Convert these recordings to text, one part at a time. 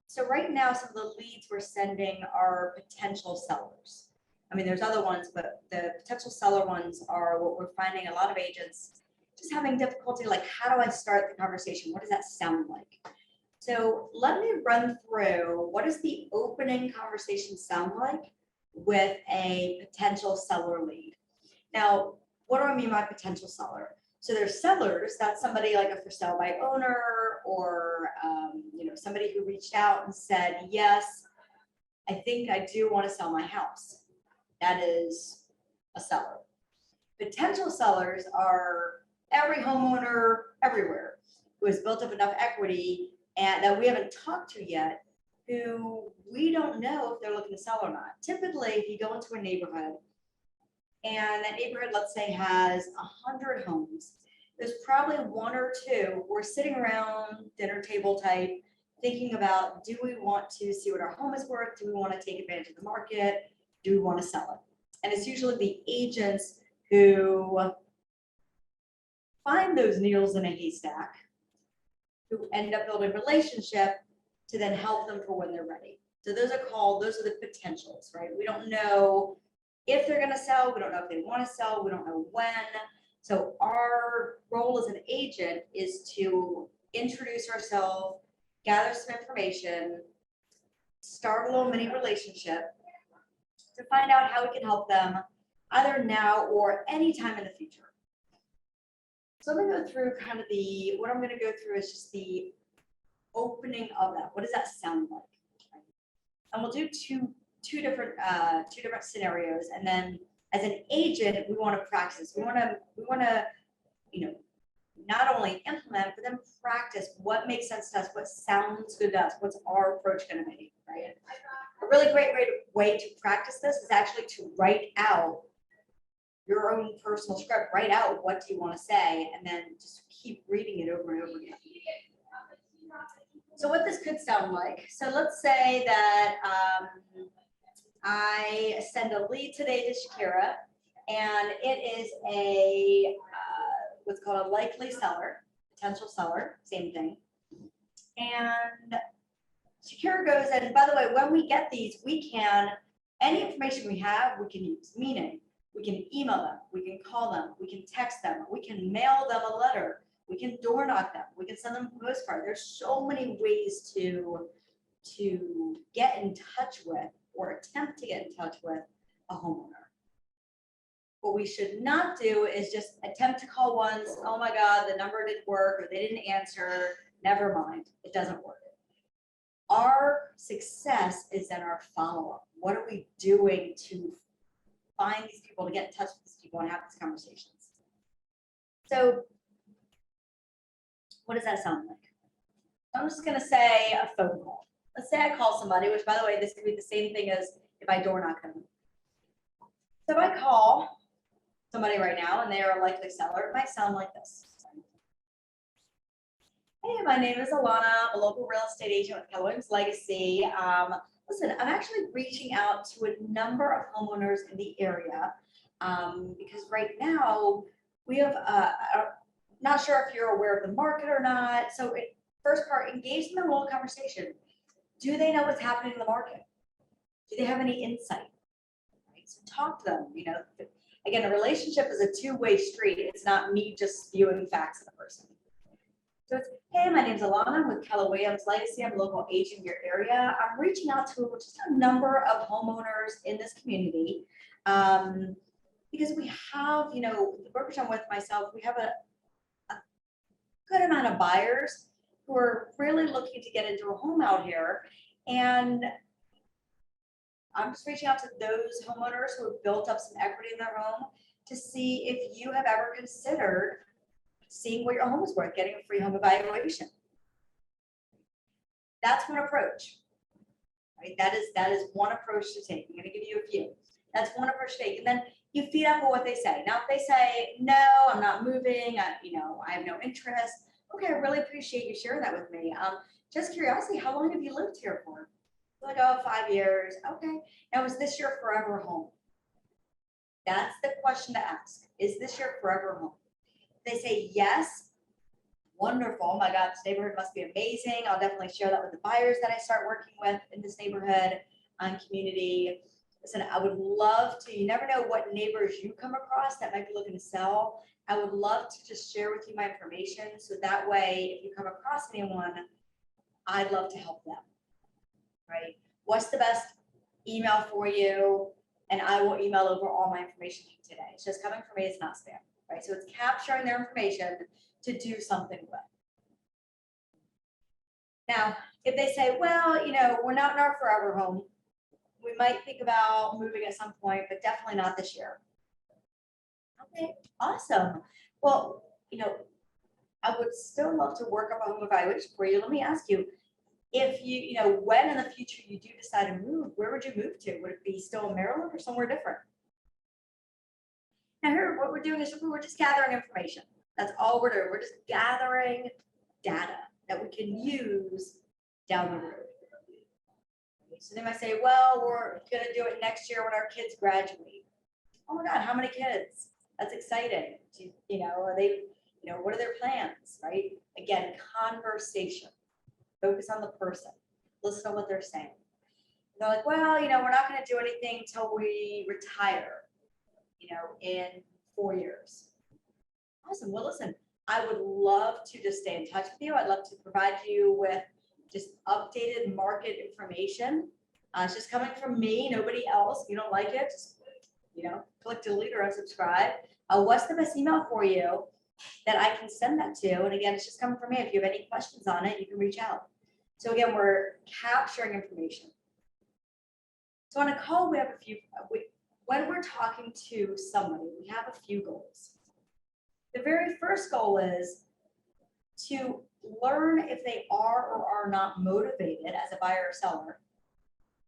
So right now, some of the leads we're sending are potential sellers. I mean, there's other ones, but the potential seller ones are what we're finding a lot of agents just having difficulty, like, how do I start the conversation? What does that sound like? So let me run through, what does the opening conversation sound like with a potential seller lead? Now, what do I mean by potential seller? So there's sellers, that's somebody like a for sale by owner, or somebody who reached out and said, yes, I think I do want to sell my house. That is a seller. Potential sellers are every homeowner everywhere who has built up enough equity and that we haven't talked to yet, who we don't know if they're looking to sell or not. Typically, if you go into a neighborhood and that neighborhood, let's say, has 100 homes, there's probably one or two who are sitting around dinner table type, thinking about, do we want to see what our home is worth? Do we want to take advantage of the market? Do we want to sell it? And it's usually the agents who find those needles in a haystack, who end up building a relationship to then help them for when they're ready. So those are the potentials, right? We don't know if they're going to sell. We don't know if they want to sell. We don't know when. So our role as an agent is to introduce ourselves, gather some information, start a little mini relationship to find out how we can help them either now or anytime in the future. So let me go through kind of what I'm going to go through is just the opening of that. What does that sound like? And we'll do two different scenarios, and then as an agent, we want to practice. We want to not only implement, but then practice what makes sense to us, what sounds good to us, what's our approach going to be, right? A really great way to practice this is actually to write out your own personal script. Write out what do you want to say, and then just keep reading it over and over again. So what this could sound like. So let's say that I send a lead today to Shakira, and it is a what's called a likely seller, potential seller, same thing. And Shakira goes, and by the way, when we get these, any information we have, we can use, meaning we can email them, we can call them, we can text them, we can mail them a letter, we can door knock them, we can send them a postcard. There's so many ways to get in touch with or attempt to get in touch with a homeowner. What we should not do is just attempt to call once, oh my God, the number didn't work, or they didn't answer, never mind, it doesn't work. Our success is in our follow-up. What are we doing to find these people, to get in touch with these people and have these conversations? So what does that sound like? I'm just going to say a phone call. Let's say I call somebody, which, by the way, this could be the same thing as if I door knock them. So if I call somebody right now and they are a likely seller, it might sound like this. Hey, my name is Alana. I'm a local real estate agent with Keller Williams Legacy. Listen, I'm actually reaching out to a number of homeowners in the area because right now we have, not sure if you're aware of the market or not. So first part, engage them in a little conversation. Do they know what's happening in the market? Do they have any insight? Right? So talk to them. Again, a relationship is a two-way street. It's not me just spewing facts at a person. So it's, hey, my name's Alana. I'm with Keller Williams Legacy. I'm a local agent in your area. I'm reaching out to just a number of homeowners in this community because we have, the brokerage I'm with myself, we have a good amount of buyers who are really looking to get into a home out here. And I'm just reaching out to those homeowners who have built up some equity in their home to see if you have ever considered seeing what your home is worth, getting a free home evaluation. That's one approach, right? That is one approach to take. I'm going to give you a few. That's one approach to take. And then you feed off of what they say. Now, if they say, no, I'm not moving, I have no interest. Okay, I really appreciate you sharing that with me. Just curiosity, how long have you lived here for? Like, 5 years. Okay. Now, is this your forever home? That's the question to ask. Is this your forever home? They say yes, Wonderful. Oh my God, this neighborhood must be amazing. I'll definitely share that with the buyers that I start working with in this neighborhood and community. Listen, I would love to, you never know what neighbors you come across that might be looking to sell. I would love to just share with you my information. So that way, if you come across anyone, I'd love to help them, right? What's the best email for you? And I will email over all my information to you today. It's just coming from me, it's not spam, right? So it's capturing their information to do something with. Now, if they say, well, you know, we're not in our forever home, we might think about moving at some point, but definitely not this year. Okay, awesome. Well, you know, I would still love to work up a home evaluation for you. Let me ask you, if you know, when in the future you do decide to move, where would you move to? Would it be still in Maryland or somewhere different? Now here, what we're doing is we're just gathering information. That's all we're doing. We're just gathering data that we can use down the road. So they might say, well, we're going to do it next year when our kids graduate. Oh my God, how many kids? That's exciting. You know, are they, you know, what are their plans, right? Again, conversation. Focus on the person. Listen to what they're saying. And they're like, well, you know, we're not going to do anything till we retire, you know, in 4 years. Awesome. Well, listen, I would love to just stay in touch with you. I'd love to provide you with just updated market information. It's just coming from me, nobody else. If you don't like it, just, you know, click delete or unsubscribe. What's the best email for you that I can send that to? And again, it's just coming from me. If you have any questions on it, you can reach out. So again, we're capturing information. So on a call, we have a few, when we're talking to somebody, we have a few goals. The very first goal is to learn if they are or are not motivated as a buyer or seller,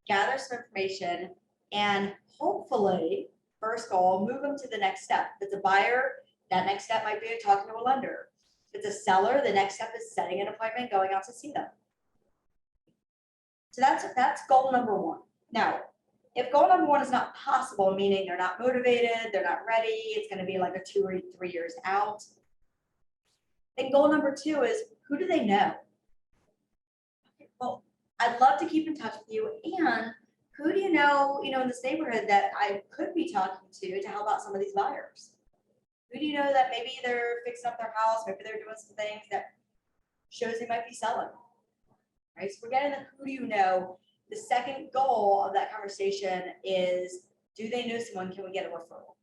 gather some information, and hopefully, first goal, move them to the next step. If it's a buyer, that next step might be talking to a lender. If it's a seller, the next step is setting an appointment, going out to see them. So that's goal number one. Now, if goal number one is not possible, meaning they're not motivated, they're not ready, it's going to be like a 2 or 3 years out, then goal number two is, who do they know? Okay, well, I'd love to keep in touch with you, and who do you know in this neighborhood that I could be talking to help out some of these buyers? Who do you know that maybe they're fixing up their house, maybe they're doing some things that shows they might be selling, right? So we're getting the who do you know. The second goal of that conversation is, do they know someone? Can we get a referral?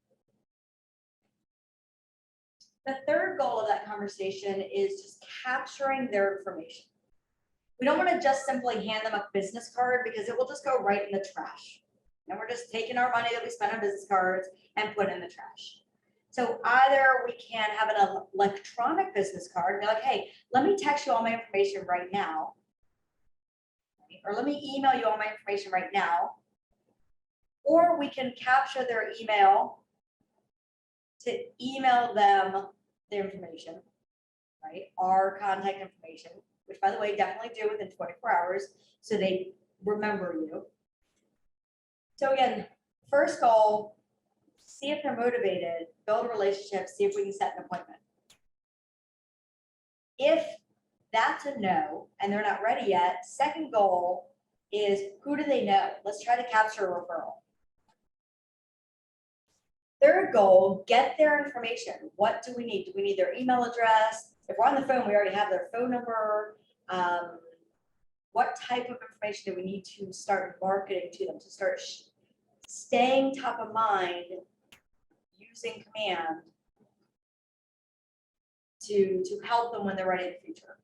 The third goal of that conversation is just capturing their information. We don't want to just simply hand them a business card because it will just go right in the trash. And we're just taking our money that we spent on business cards and put it in the trash. So either we can have an electronic business card and be like, hey, let me text you all my information right now. Or let me email you all my information right now. Or we can capture their email to email them their information, right? Our contact information, which by the way, definitely do within 24 hours so they remember you. So again, first goal, see if they're motivated, build a relationship, see if we can set an appointment. If that's a no and they're not ready yet, second goal is, who do they know? Let's try to capture a referral. Third goal, get their information. What do we need? Do we need their email address? If we're on the phone, we already have their phone number. What type of information do we need to start marketing to them, to start staying top of mind using command to help them when they're ready in the future?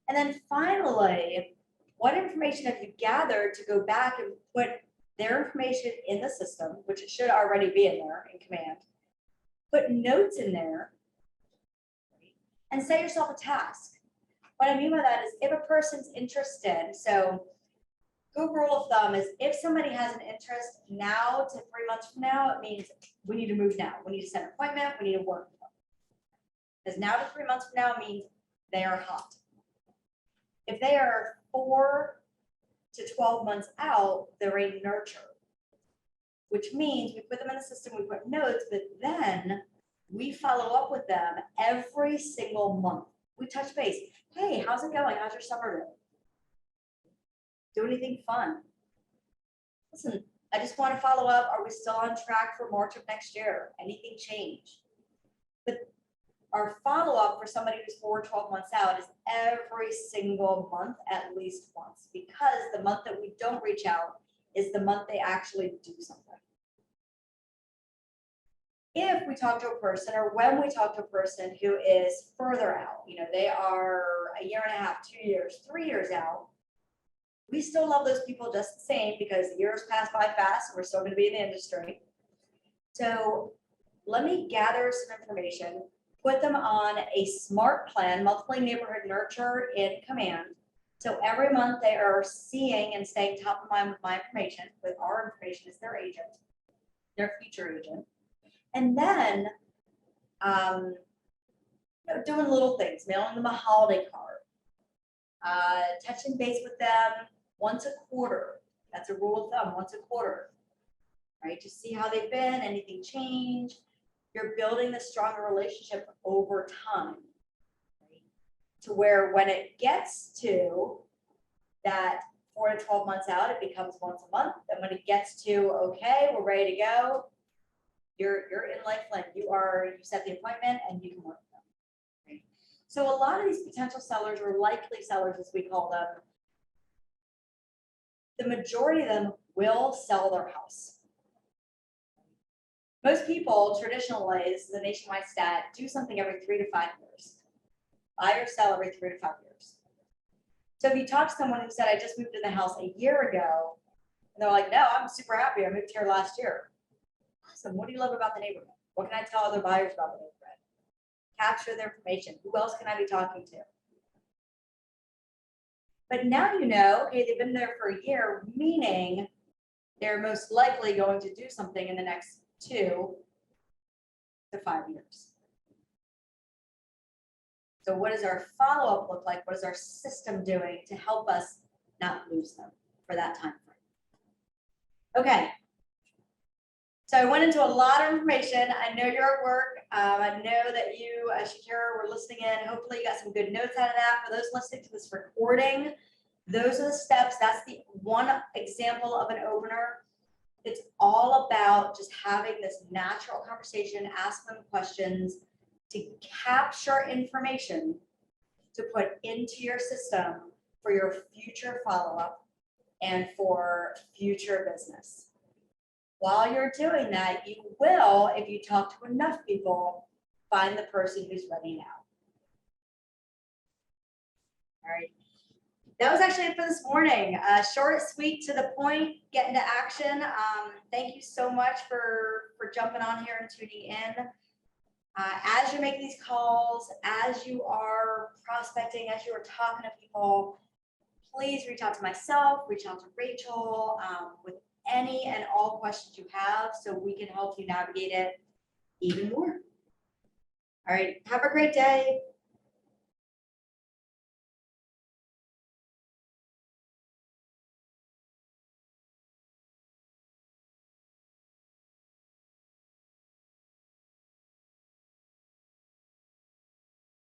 And then finally, what information have you gathered to go back and put their information in the system, which it should already be in there in command, put notes in there, and set yourself a task. What I mean by that is, if a person's interested, so good rule of thumb is, if somebody has an interest now to 3 months from now, it means we need to move now. We need to set an appointment, we need to work with them. Because now to 3 months from now means they are hot. If they are 4 to 12 months out, they're a nurture, which means we put them in the system, we put notes, but then We follow up with them every single month. We touch base. Hey, how's it going? How's your summer been? Do anything fun? Listen, I just want to follow up. Are we still on track for March of next year? Anything change? But our follow-up for somebody who's 4 or 12 months out is every single month at least once, because the month that we don't reach out is the month they actually do something. If we talk to a person, or when we talk to a person who is further out, they are a year and a half, 2 years, 3 years out, we still love those people just the same, because the years pass by fast and we're still going to be in the industry. So let me gather some information, put them on a SMART plan, monthly neighborhood nurture in command. So every month they are seeing and staying top of mind with my information, with our information as their agent, their future agent. And then doing little things, mailing them a holiday card, touching base with them once a quarter. That's a rule of thumb, once a quarter, right? To see how they've been, anything change. You're building a stronger relationship over time, right? To where when it gets to that 4 to 12 months out, it becomes once a month. And when it gets to, okay, we're ready to go, you're in lifeline. You set the appointment and you can work with them. Right? So a lot of these potential sellers, or likely sellers as we call them, the majority of them will sell their house. Most people, traditionally, this is a nationwide stat, do something every 3 to 5 years. Buy or sell every 3 to 5 years. So if you talk to someone who said, I just moved in the house a year ago, and they're like, no, I'm super happy. I moved here last year. Awesome. What do you love about the neighborhood? What can I tell other buyers about the neighborhood? Capture their information. Who else can I be talking to? But now you know, okay, they've been there for a year, meaning they're most likely going to do something in the next 2 to 5 years. So what does our follow-up look like? What is our system doing to help us not lose them for that time frame? Okay. So I went into a lot of information. I know you're at work. I know that you, Shakira, were listening in. Hopefully you got some good notes out of that. For those listening to this recording, those are the steps. That's the one example of an opener. It's all about just having this natural conversation, ask them questions, to capture information to put into your system for your future follow-up and for future business. While you're doing that, you will, if you talk to enough people, find the person who's ready now. All right. That was actually it for this morning. Short, sweet, to the point, get into action. Thank you so much for jumping on here and tuning in. As you're making these calls, as you are prospecting, as you are talking to people, please reach out to myself, reach out to Rachel with any and all questions you have, so we can help you navigate it even more. All right, have a great day.